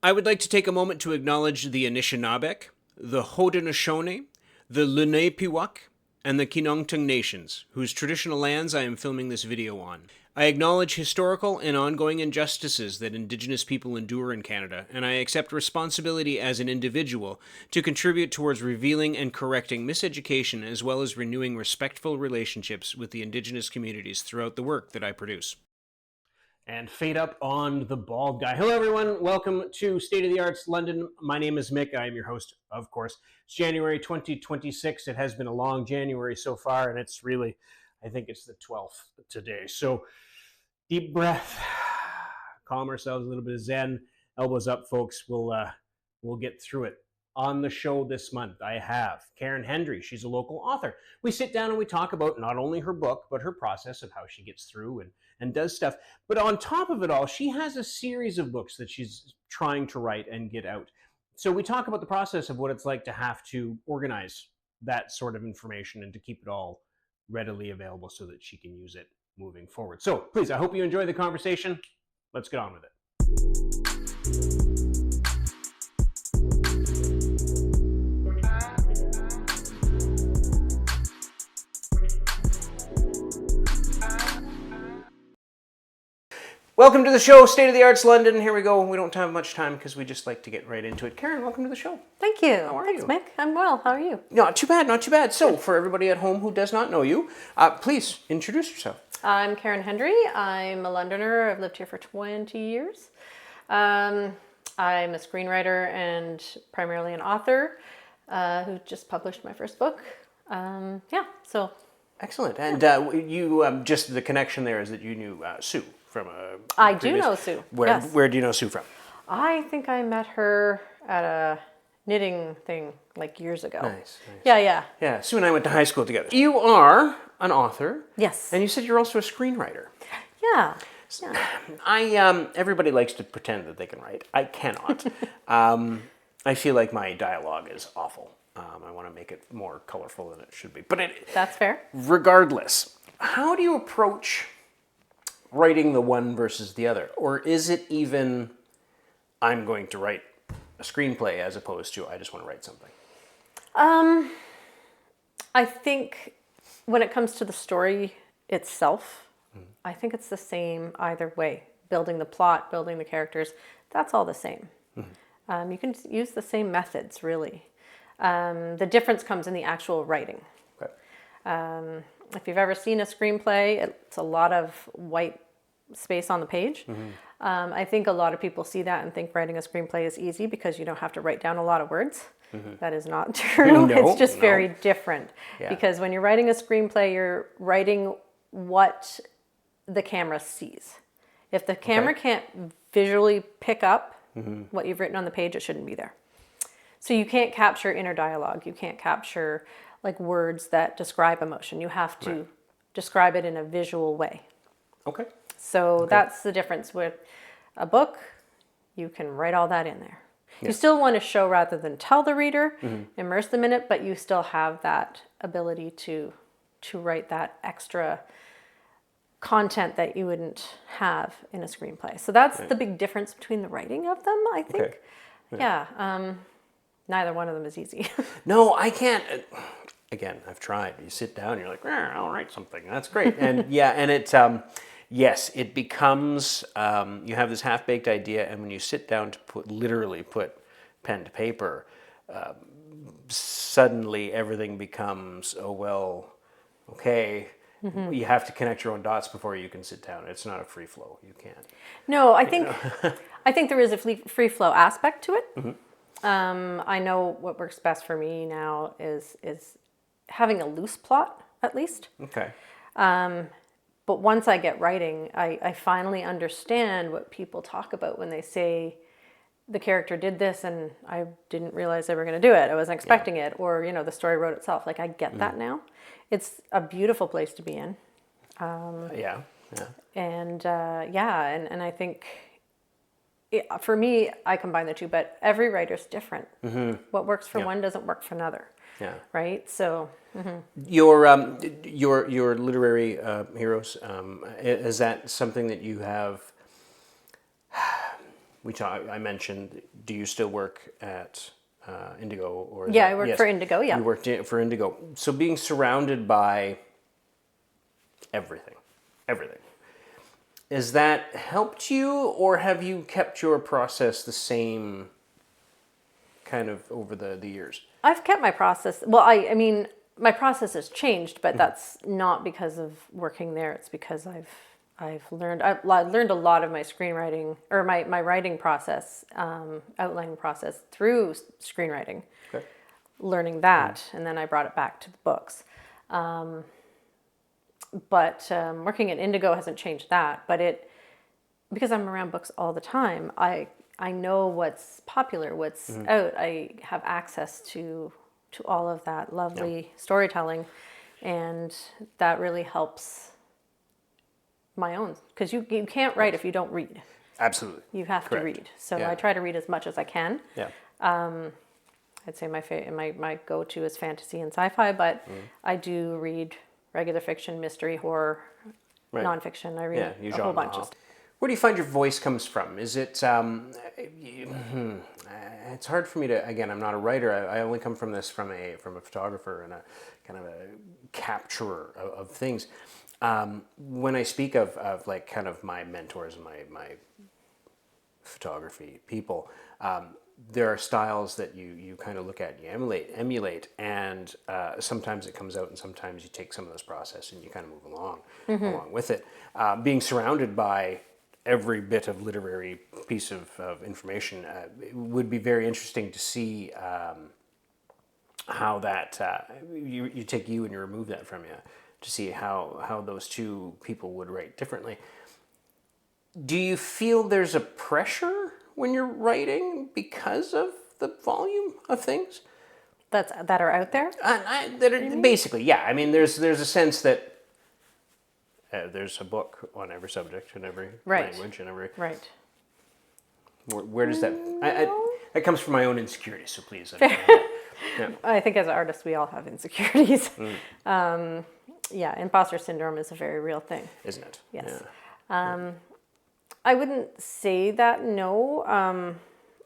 I would like to take a moment to acknowledge the Anishinaabeg, the Haudenosaunee, the Lenape-Pewauk, and the Kinongtung nations, whose traditional lands I am filming this video on. I acknowledge historical and ongoing injustices that Indigenous people endure in Canada, and I accept responsibility as an individual to contribute towards revealing and correcting miseducation as well as renewing respectful relationships with the Indigenous communities throughout the work that I produce. And fade up on the bald guy. Hello, everyone. Welcome to State of the Arts London. My name is Mick. I am your host, of course. It's January 2026. It has been a long January so far, and it's really, I think it's the 12th today. So deep breath, calm ourselves, a little bit of Zen, elbows up, folks. We'll get through it. On the show this month, I have Karen Hendry. She's a local author. We sit down and we talk about not only her book, but her process of how she gets through and does stuff. But on top of it all, she has a series of books that she's trying to write and get out. So we talk about the process of what it's like to have to organize that sort of information and to keep it all readily available so that she can use it moving forward. So please, I hope you enjoy the conversation. Let's get on with it. Welcome to the show, State of the Arts London. Here we go. We don't have much time because we just like to get right into it. Karen, welcome to the show. Thank you. How are Thanks, you? Mick. I'm well. How are you? Not too bad, not too bad. So, for everybody at home who does not know you, please introduce yourself. I'm Karen Hendry. I'm a Londoner. I've lived here for 20 years. I'm a screenwriter and primarily an author who just published my first book. So. Excellent. And you, just the connection there is that you knew Sue from a I do know Sue. Yes. Where do you know Sue from? I think I met her at a knitting thing like years ago. Nice. Yeah. Sue and I went to high school together. You are an author. Yes. And you said you're also a screenwriter. Yeah. Everybody likes to pretend that they can write. I cannot. I feel like my dialogue is awful. I want to make it more colorful than it should be. But that's fair. Regardless, how do you approach writing the one versus the other? Or is it even, I'm going to write a screenplay as opposed to, I just want to write something? I think when it comes to the story itself, I think it's the same either way. Building the plot, building the characters, that's all the same. You can use the same methods, really. The difference comes in the actual writing. Okay. If you've ever seen a screenplay, it's a lot of white space on the page. I think a lot of people see that and think writing a screenplay is easy because you don't have to write down a lot of words. That is not true. It's just very different. Yeah. Because when you're writing a screenplay, you're writing what the camera sees. If the camera can't visually pick up what you've written on the page, it shouldn't be there. So you can't capture inner dialogue. You can't capture like words that describe emotion. You have to describe it in a visual way. Okay. So that's the difference with a book. You can write all that in there. Yes. You still want to show rather than tell the reader, immerse them in it, but you still have that ability to write that extra content that you wouldn't have in a screenplay. So that's the big difference between the writing of them, I think. Okay. Yeah. Neither one of them is easy. No, I can't. Again, I've tried. You sit down, you're like, I'll write something. That's great. And yes, it becomes, you have this half-baked idea, and when you sit down to literally put pen to paper, suddenly everything becomes, you have to connect your own dots before you can sit down. It's not a free flow. You can't. No, I think there is a free flow aspect to it. I know what works best for me now is having a loose plot, at least. Okay. But once I get writing, I finally understand what people talk about when they say the character did this and I didn't realize they were going to do it. I wasn't expecting it. Or, the story wrote itself. Like, I get that now. It's a beautiful place to be in. And I think for me, I combine the two, but every writer's different. What works for one doesn't work for another. Yeah. Right. So. Your literary heroes, is that something that you have? I mentioned, do you still work at Indigo? Or I work for Indigo, yeah. You worked for Indigo. So being surrounded by everything, has that helped you, or have you kept your process the same kind of over the years? I've kept my process. Well, I mean, my process has changed, but that's not because of working there. It's because I've learned a lot of my screenwriting or my writing process, outlining process through screenwriting. Okay. Learning that, and then I brought it back to the books. But working at Indigo hasn't changed that. But because I'm around books all the time, I know what's popular, what's out. I have access to all of that lovely storytelling, and that really helps my own, because you can't write if you don't read. Absolutely. You have to read. So I try to read as much as I can. Yeah. I'd say my go-to is fantasy and sci-fi, but I do read regular fiction, mystery, horror, nonfiction. I read a whole bunch of stuff. Where do you find your voice comes from? Is it, it's hard for me to, again, I'm not a writer. I only come from this from a photographer and a kind of a capturer of things. When I speak of like kind of my mentors and my photography people, there are styles that you kind of look at and you emulate, and sometimes it comes out, and sometimes you take some of this process and you kind of move along with it. Being surrounded by every bit of literary piece of information, it would be very interesting to see how that you take you and you remove that from you, to see how those two people would write differently. Do you feel there's a pressure when you're writing because of the volume of things that are out there? That are basically, yeah. I mean, there's a sense that there's a book on every subject and every language and every Where does that? That comes from my own insecurities. So please. I think as artists we all have insecurities. Imposter syndrome is a very real thing, isn't it? Yes. Yeah. I wouldn't say that, no.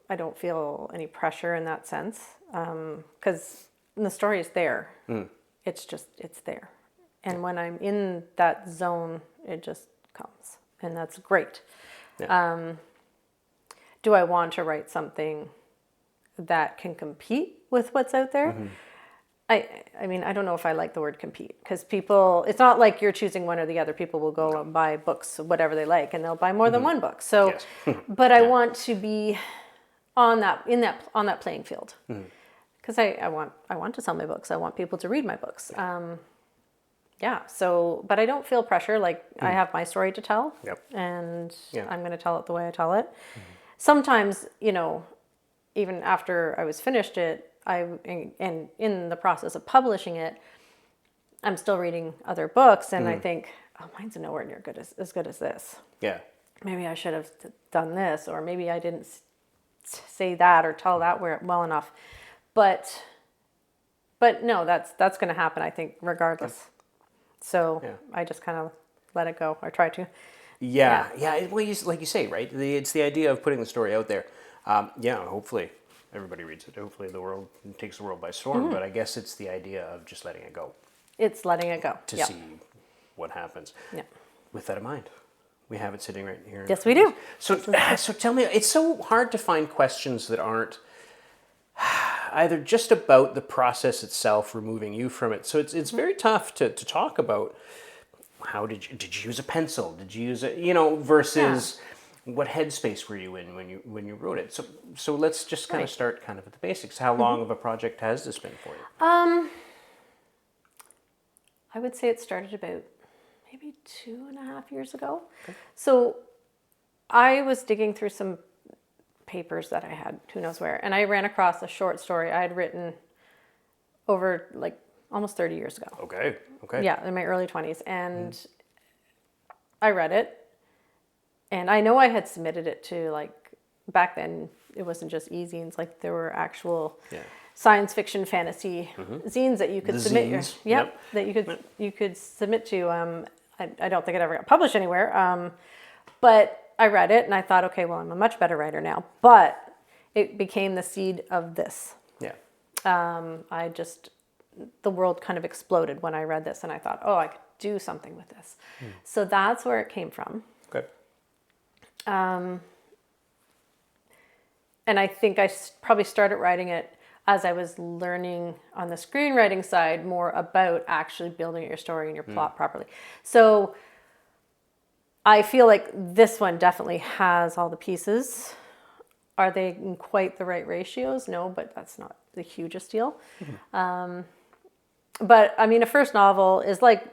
I don't feel any pressure in that sense, because the story is there. It's there. And when I'm in that zone, it just comes. And that's great. Yeah. Do I want to write something that can compete with what's out there? I mean, I don't know if I like the word compete, because people, it's not like you're choosing one or the other. People will go and buy books, whatever they like, and they'll buy more than one book. So, but I want to be on that playing field, because I want to sell my books. I want people to read my books. So, but I don't feel pressure. Like I have my story to tell, and I'm going to tell it the way I tell it. Sometimes, even after I was finished it, and in the process of publishing it, I'm still reading other books, and I think, oh, mine's nowhere near as good as this. Yeah. Maybe I should have done this, or maybe I didn't say that or tell that well enough. But no, that's going to happen, I think, regardless. So I just kind of let it go. I try to. Yeah. Well, like you say, right? It's the idea of putting the story out there. Hopefully everybody reads it. Hopefully the world takes the world by storm. But I guess it's the idea of just letting it go. It's letting it go. To see what happens. Yeah. With that in mind, we have it sitting right here. Yes, we do. So tell me, it's so hard to find questions that aren't either just about the process itself, removing you from it. So it's very tough to talk about. How did you use a pencil? Did you use versus what headspace were you in when you wrote it? So let's just kind of start kind of at the basics. How long of a project has this been for you? I would say it started about maybe 2.5 years ago. Okay. So I was digging through some papers that I had, who knows where, and I ran across a short story I had written over like almost 30 years ago. Okay. Yeah, in my early 20s, and I read it, and I know I had submitted it to, like, back then it wasn't just e-zines, like there were actual science fiction fantasy zines that you could submit that you could submit to. I don't think it ever got published anywhere, but I read it and I thought, okay, well, I'm a much better writer now. But it became the seed of this. Yeah. The world kind of exploded when I read this, and I thought, oh, I could do something with this. So that's where it came from. Okay. And I think I probably started writing it as I was learning on the screenwriting side more about actually building your story and your plot properly. So I feel like this one definitely has all the pieces. Are they in quite the right ratios? No, but that's not the hugest deal. But I mean, a first novel is like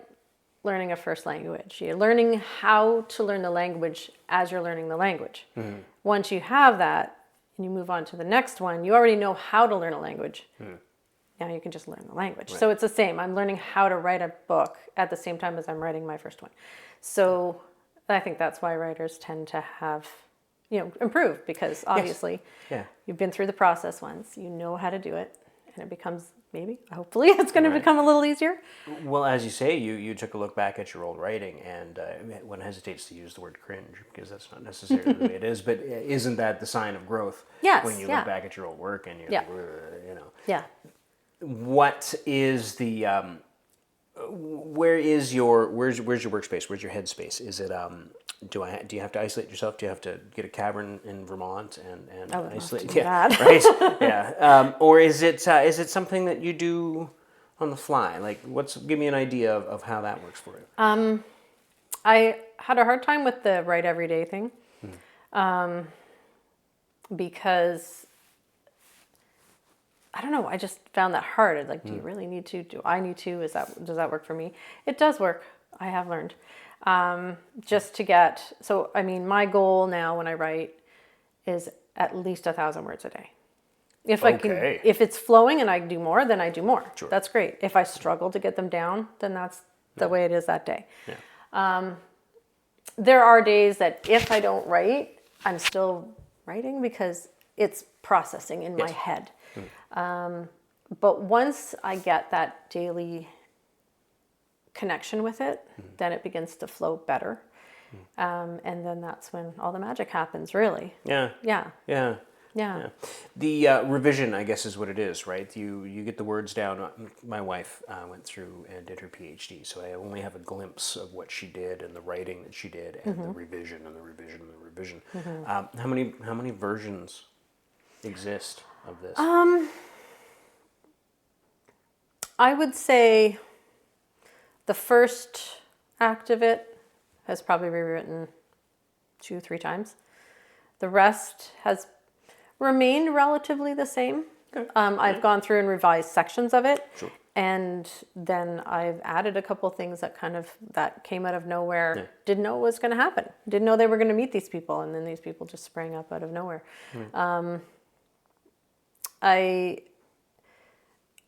learning a first language. You're learning how to learn the language as you're learning the language. Once you have that and you move on to the next one, you already know how to learn a language. Now you can just learn the language. Right. So it's the same. I'm learning how to write a book at the same time as I'm writing my first one. So I think that's why writers tend to have, improve, because obviously you've been through the process once, you know how to do it, and it becomes hopefully it's going to become a little easier. Well, as you say, you took a look back at your old writing, and one hesitates to use the word cringe because that's not necessarily the way it is, but isn't that the sign of growth? Yes, when you look back at your old work and you're Yeah. What is the where's your workspace? Where's your headspace? Is it do you have to isolate yourself? Do you have to get a cavern in Vermont and I would isolate? love to do that. Right. Yeah. Or is it something that you do on the fly? Like, give me an idea of how that works for you. I had a hard time with the write every day thing, because I don't know. I just found that hard. Like, do you really need to? Do I need to? Does that work for me? It does work. I have learned. Just to get, so, I mean, my goal now when I write is at least 1,000 words a day. If it's flowing and I do more, then I do more. Sure. That's great. If I struggle to get them down, then that's the way it is that day. Yeah. There are days that if I don't write, I'm still writing because it's processing in my head. But once I get that daily connection with it, then it begins to flow better. And then that's when all the magic happens, really. Yeah. Yeah. The revision, I guess, is what it is, right? You get the words down. My wife went through and did her PhD, so I only have a glimpse of what she did and the writing that she did, and the revision and the revision and the revision. How many versions exist of this? I would say the first act of it has probably rewritten 2-3 times. The rest has remained relatively the same. Okay. I've gone through and revised sections of it. Sure. And then I've added a couple things that came out of nowhere. Yeah. Didn't know what was going to happen. Didn't know they were going to meet these people. And then these people just sprang up out of nowhere.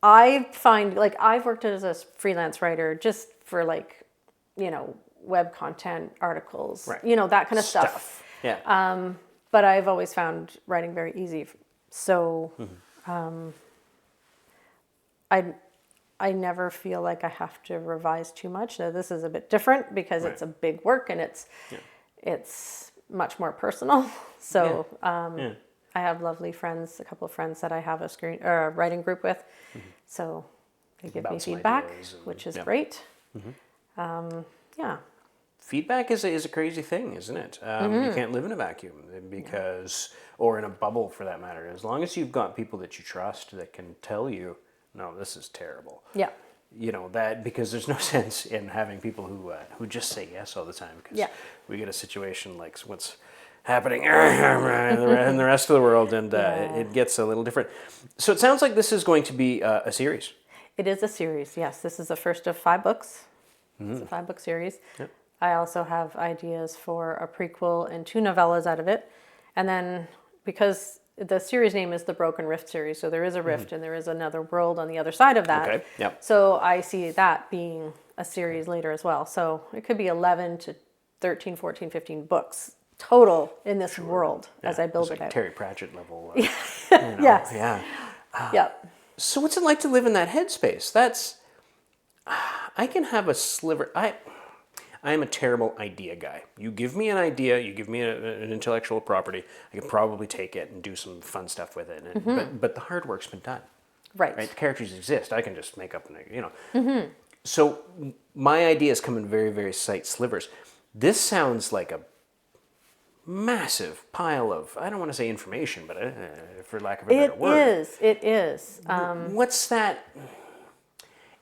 I find, like, I've worked as a freelance writer just for, like, web content, articles, right. That kind of stuff. Yeah. But I've always found writing very easy. So I never feel like I have to revise too much. Now, this is a bit different because it's a big work and it's much more personal. So I have lovely friends, a couple of friends that I have a writing group with. So they give me feedback, which is great. Feedback is a crazy thing, isn't it? You can't live in a vacuum or in a bubble for that matter. As long as you've got people that you trust that can tell you, no, this is terrible. Yeah. Because there's no sense in having people who just say yes all the time. Because we get a situation like what's happening in the rest of the world, and it gets a little different. So it sounds like this is going to be a series. It is a series, yes. This is the first of 5 books. It's a 5-book series. Yep. I also have ideas for a prequel and 2 novellas out of it. And then, because the series name is the Broken Rift series, so there is a rift and there is another world on the other side of that. Okay. Yep. So I see that being a series later as well. So it could be 11 to 13, 14, 15 books total in this world as I build it out. Terry Pratchett level. Yes. Yeah. Yep. So what's it like to live in that headspace? I can have a sliver. I am a terrible idea guy. You give me an idea, you give me an intellectual property, I could probably take it and do some fun stuff with it. But the hard work's been done. Right. Right? The characters exist. I can just make up, So my ideas come in very, very slight slivers. This sounds like a massive pile of, I don't want to say information, but for lack of a better word. It is. What's that?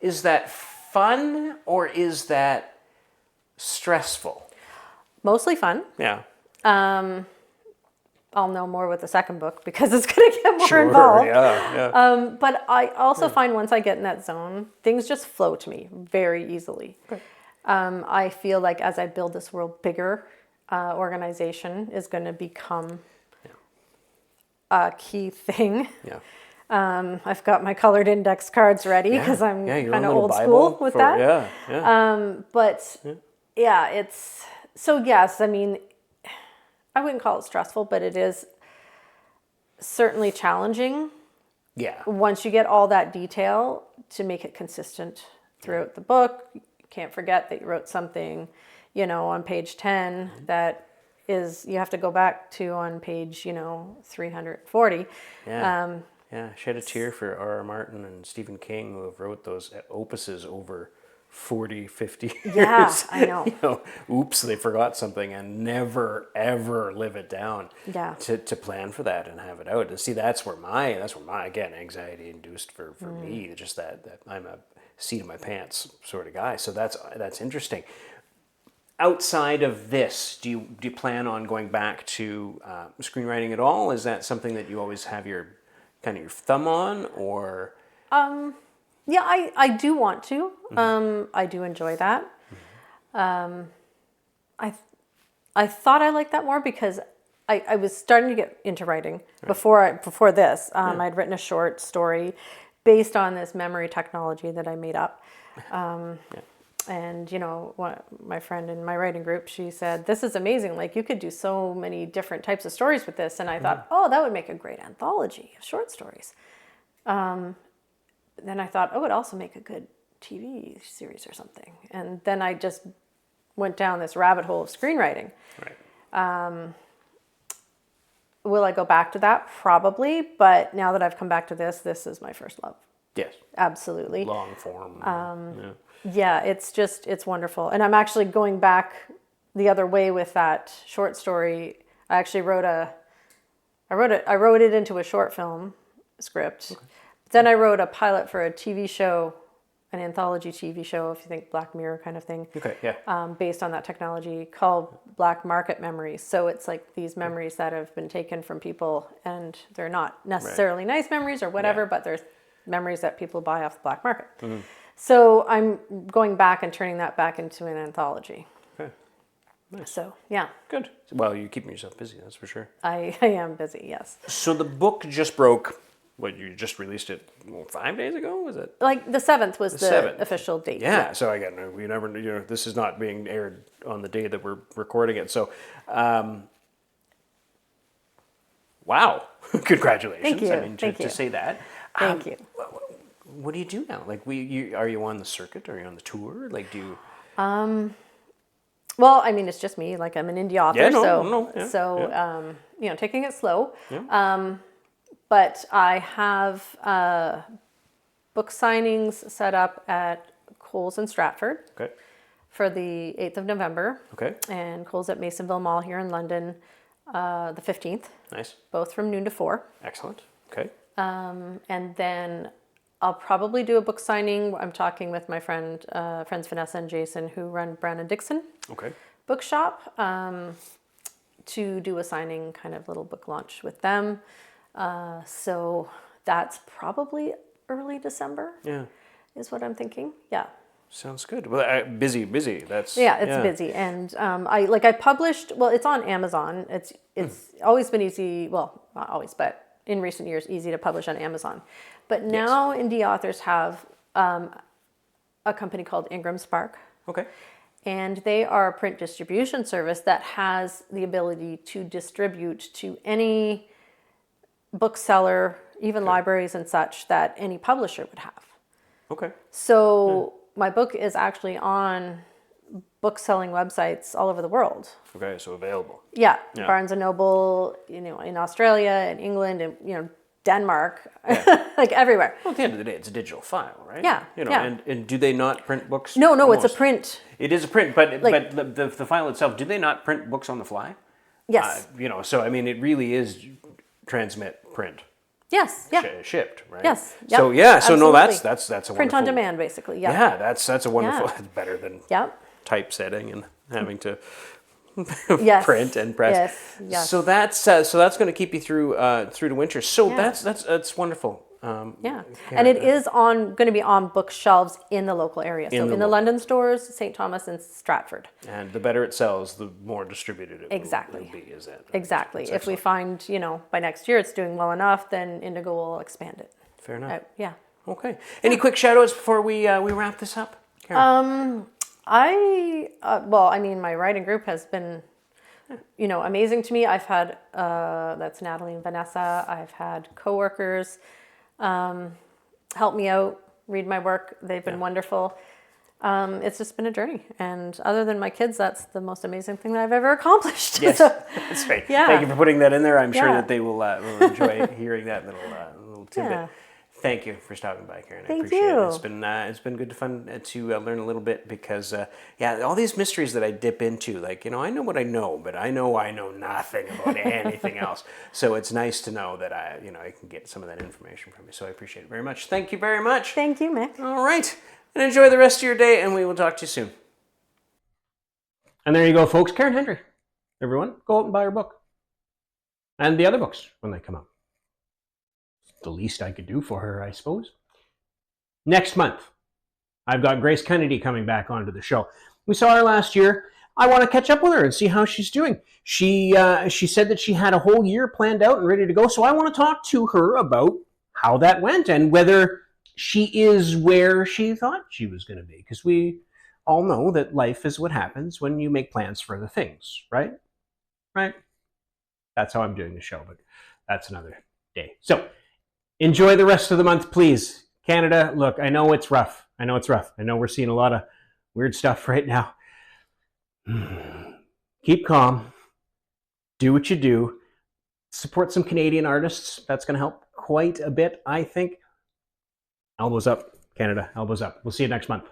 Is that fun or is that stressful? Mostly fun. Yeah. I'll know more with the second book because it's going to get more involved. Yeah. But I also find once I get in that zone, things just flow to me very easily. Okay. I feel like as I build this world bigger, organization is going to become a key thing. Yeah. I've got my colored index cards ready because I'm kind of old school with that. It's so yes. I mean, I wouldn't call it stressful, but it is certainly challenging. Yeah. Once you get all that detail to make it consistent throughout the book, you can't forget that you wrote something, on page 10 that is, you have to go back to on page, 340. Yeah. Shed a tear for R.R. Martin and Stephen King, who have wrote those opuses over 40, 50 years. Yeah, I know. Oops, they forgot something and never, ever live it down. Yeah. To plan for that and have it out. And see, that's where my again, anxiety induced for me, just that I'm a seat of my pants sort of guy. So that's interesting. Outside of this, do you plan on going back to screenwriting at all? Is that something that you always have your thumb on, or? Yeah, I do want to. I do enjoy that. I thought I liked that more because I was starting to get into writing before this. I'd written a short story based on this memory technology that I made up. And, my friend in my writing group, she said, this is amazing. Like, you could do so many different types of stories with this. And I thought, that would make a great anthology of short stories. Then I thought, it'd also make a good TV series or something. And then I just went down this rabbit hole of screenwriting. Right. Will I go back to that? Probably. But now that I've come back to this is my first love. Yes. Absolutely. Long form. Yeah, it's wonderful. And I'm actually going back the other way with that short story. I actually I wrote it into a short film script. Okay. Then I wrote a pilot for a TV show, an anthology TV show, if you think Black Mirror kind of thing. Okay, yeah. Based on that technology called Black Market Memories. So it's like these memories that have been taken from people and they're not necessarily nice memories or whatever, but they're memories that people buy off the black market. Mm-hmm. So I'm going back and turning that back into an anthology. Okay. Nice. So, yeah. Good. Well, you're keeping yourself busy, that's for sure. I am busy, yes. So the book just broke. What, you just released it 5 days ago? Was it? Like the 7th was the 7th. Official date. Yeah. So again, we never, this is not being aired on the day that we're recording it. So, wow. Congratulations. Thank you. I mean, to say that. Thank you. What do you do now? Like, are you on the circuit? Are you on the tour? Like, do you? Well, I mean, it's just me. Like, I'm an indie author, taking it slow. Yeah. But I have book signings set up at Coles in Stratford. Okay. For the 8th of November. Okay. And Coles at Masonville Mall here in London, the 15th. Nice. Both from noon to 4. Excellent. Okay. And then I'll probably do a book signing. I'm talking with my friends Vanessa and Jason, who run Brown and Dixon Bookshop, to do a signing kind of little book launch with them. So that's probably early December. Yeah, is what I'm thinking. Yeah. Sounds good. Well, busy. That's it's busy, and I published. Well, it's on Amazon. It's always been easy. Well, not always, but in recent years, easy to publish on Amazon. But now indie authors have a company called Ingram Spark. Okay. And they are a print distribution service that has the ability to distribute to any bookseller, even libraries and such, that any publisher would have. Okay. So my book is actually on book selling websites all over the world. Okay, so available. Yeah, Yeah. Barnes and Noble, in Australia and England and Denmark, like everywhere. Well, at the end of the day, it's a digital file, right? Yeah, And do they not print books? No, Almost. it's a print. It is a print, but the file itself, do they not print books on the fly? Yes. So I mean, it really is transmit, print. Yes. Yeah. Shipped, right? Yes. Yep. So yeah. So no, Absolutely. that's a Print wonderful, on demand, basically. Yeah. Yeah, that's a wonderful. Yeah. It's better than Yep. typesetting and having to Yes. print and press. Yes. So that's going to keep you through to winter. So Yeah. that's wonderful. Yeah, and it is going to be on bookshelves in the local area. So in the London stores, St. Thomas and Stratford. And the better it sells, the more distributed it will be, is it? Exactly. If we find, by next year it's doing well enough, then Indigo will expand it. Fair enough. Yeah. Okay. Any quick shout outs before we wrap this up, Karen? My writing group has been, amazing to me. I've had, that's Natalie and Vanessa. I've had coworkers help me out, read my work. They've been wonderful. It's just been a journey. And other than my kids, that's the most amazing thing that I've ever accomplished. Yes, that's right. Yeah. Thank you for putting that in there. I'm sure Yeah. that they will enjoy hearing that little tidbit. Yeah. Thank you for stopping by, Karen. I Thank appreciate you. it. It's been good fun to learn a little bit because all these mysteries that I dip into, like I know what I know, but I know nothing about anything else. So it's nice to know that I can get some of that information from you. So I appreciate it very much. Thank you very much. Thank you, Mick. All right, and enjoy the rest of your day, and we will talk to you soon. And there you go, folks. Karen Hendry. Everyone, go out and buy her book, and the other books when they come out. The least I could do for her, I suppose. Next month, I've got Grace Kennedy coming back onto the show. We saw her last year. I want to catch up with her and see how she's doing. She said that she had a whole year planned out and ready to go, so I want to talk to her about how that went and whether she is where she thought she was going to be. Because we all know that life is what happens when you make plans for other things, right? Right? That's how I'm doing the show, but that's another day. So, enjoy the rest of the month, please. Canada, look, I know it's rough. I know we're seeing a lot of weird stuff right now. Keep calm. Do what you do. Support some Canadian artists. That's going to help quite a bit, I think. Elbows up, Canada. Elbows up. We'll see you next month.